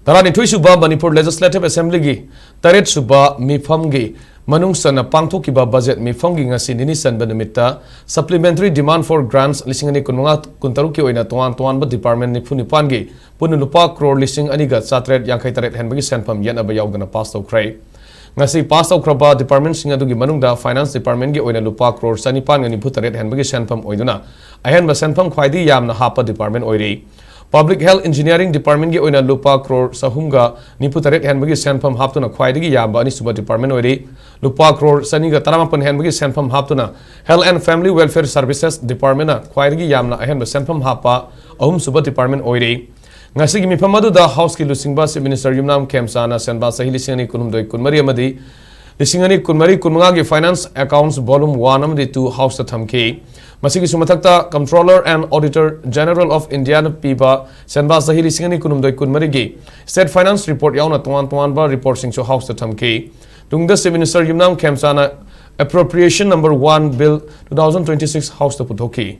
Taranithoi suba Manipur Legislative Assembly gi Taret suba Mifam gi Manung sana pangthokiba budget Mifam gi ngasi nini sanba nimitta supplementary demand for grants lising ani kunmanga kuntaru ki oina tuan ba department ni phunipan gi punu Lupa Crore lising ani ga chatret yankai taret Henbagi Senpham Yetnaba Yaodana pass Toukhre ngasi pass Toukhre department singa dugi manungda finance department gi oina Lupa Crore sanipan ngani phutaret Henbagi Senpham oiduna ahenba Senpham khwaidi yamna hapa department oiri Public Health Engineering Department gi oina Lupa Crore sahumga niputaret Henbagi Senpham haptuna khwaidigi yamba ani suba department oiri Lupa Crore saniga taramapan Henbagi Senpham haptuna Health and Family Welfare Services Department na khwaidigi yamna ahenba Senpham hapa ahum suba department oiri ngasi gi mifam aduda House ki lusingba Chief Minister Yumnam Khemsana senba sahi lisingani kunumdoi kunmari amadi lisingani kunmari kunmanga gi Finance Accounts Volume 1 amadi 2 House ta thamki Masigi sumatakta Comptroller and Auditor General of India piba senba sahi lisingani kunumdoi kunmari gi State Finance Report yauna tuan ba report singso House ta thamki tungda Chief Minister Yumnam Khemsana Appropriation Number 1 Bill 2026 House ta puthoki